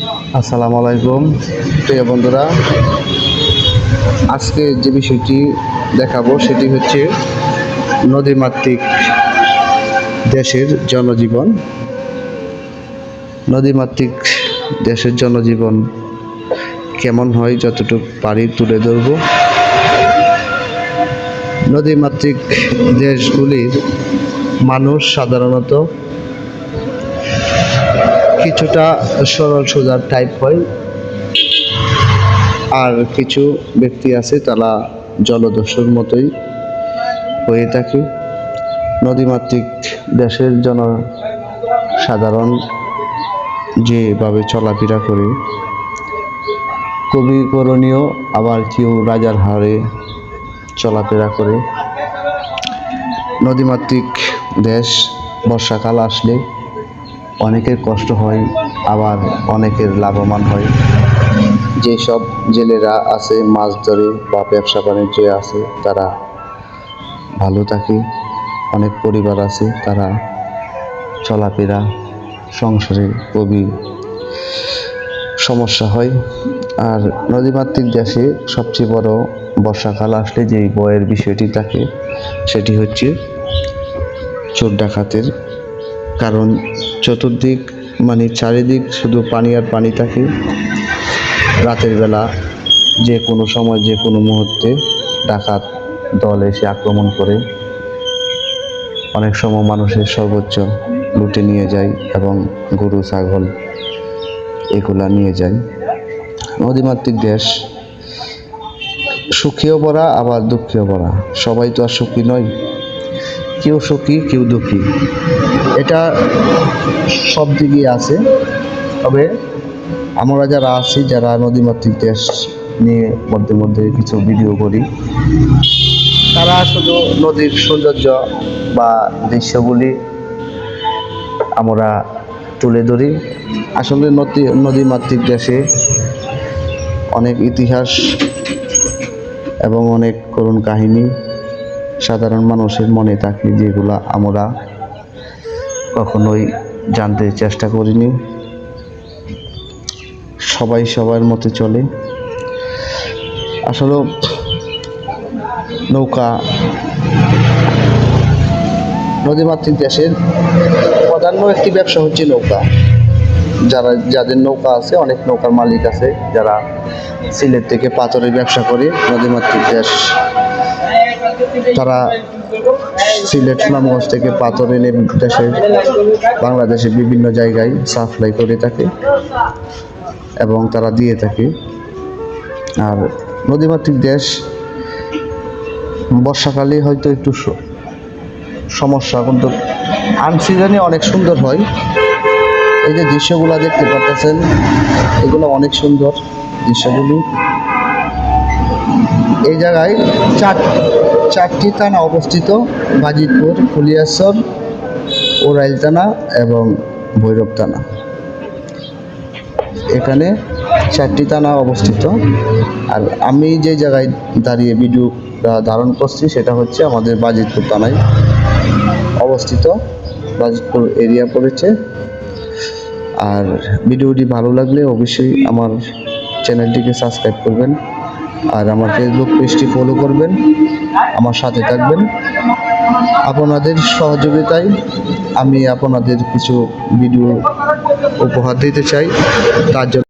আসসালামু আলাইকুম প্রিয় বন্ধুরা, আজকে যে বিষয়টি দেখাবো সেটি হচ্ছে নদীমাতৃক দেশের জনজীবন। নদীমাতৃক দেশের জনজীবন কেমন হয় যতটুকু পারি তুলে ধরব। নদীমাতৃক দেশগুলির মানুষ সাধারণত কিছুটা সরল সোজার টাইপ হয়, আর কিছু ব্যক্তি আছে তারা জলদস্যুর মতোই হয়ে থাকে। নদীমাতৃক দেশের জনসাধারণ যেভাবে চলাফেরা করে খুবই করণীয়, আবার কেউ রাজার হারে চলাফেরা করে। নদীমাতৃক দেশ বর্ষাকাল আসলে অনেকের কষ্ট হয়, আবার অনেকের লাভবান হয়। যেসব জেলেরা আছে মাছ ধরে বা ব্যবসা বাণিজ্যে আছে তারা ভালো থাকে। অনেক পরিবার আছে তারা চলাফেরা সংসারে খুবই সমস্যা হয়। আর নদীমাতৃক দেশে সবচেয়ে বড় বর্ষাকাল আসলে যেই ভয়ের বিষয়টি থাকে সেটি হচ্ছে চোর ডাকাতের, কারণ চতুর্দিক চারিদিক শুধু পানি আর পানি থাকে। রাতের বেলা যে কোনো সময় যে কোনো মুহূর্তে ডাকাত দল এসে আক্রমণ করে অনেক সময় মানুষের সর্বোচ্চ লুটে নিয়ে যায় এবং গরু ছাগল এগুলা নিয়ে যায়। নদীমাতৃক দেশ সুখেও ভরা আবার দুঃখেও ভরা। সবাই তো আর সুখী নয়, কেউ সুখী কেউ দুঃখী, এটা সব দিকেই আছে। তবে আমরা যারা আছি, যারা নদীমাতৃক দেশ নিয়ে মধ্যে মধ্যে কিছু ভিডিও করি, তারা শুধু নদীর সৌন্দর্য বা দৃশ্যগুলি আমরা তুলে ধরি। আসলে নদীমাতৃক দেশে অনেক ইতিহাস এবং অনেক করুণ কাহিনী সাধারণ মানুষের মনে থাকে, যেগুলো আমরা কখনোই জানতে চেষ্টা করিনি। সবাই সবার মতে চলে। আসলে নদীমাতৃক দেশের প্রধান একটি ব্যবসা হচ্ছে নৌকা। যাদের নৌকা আছে, অনেক নৌকার মালিক আছে যারা সিলেট থেকে পাথরের ব্যবসা করে। নদীমাতৃক দেশ তারা সিলেট সুনামগঞ্জ থেকে পাথর এনে বাংলাদেশের বিভিন্ন জায়গায় সাপ্লাই করে থাকে এবং তারা দিয়ে থাকে। আর নদীমাতৃক দেশ বর্ষাকালে হয়তো একটু সমস্যা, কিন্তু আনসিজনে অনেক সুন্দর হয়। এই যে দৃশ্যগুলো দেখতে পাচ্ছেন, এগুলো অনেক সুন্দর দৃশ্যগুলি। এই জায়গায় চারটি থানা অবস্থিত: বাজিতপুর, ফুলিয়াচর, ওরাইল থানা এবং ভৈরব থানা। এখানে চারটি থানা অবস্থিত। আর আমি যে জায়গায় দাঁড়িয়ে ভিডিও ধারণ করছি সেটা হচ্ছে আমাদের বাজিতপুর থানায় অবস্থিত, বাজিতপুর এরিয়া পড়েছে। আর ভিডিওটি ভালো লাগলে অবশ্যই আমার চ্যানেলটিকে সাবস্ক্রাইব করবেন, আর আমার ফেসবুক পেজটি ফলো করবেন, আমার সাথে থাকবেন। আপনাদের সহযোগিতায় আমি আপনাদের কিছু ভিডিও উপহার দিতে চাই, তার জন্য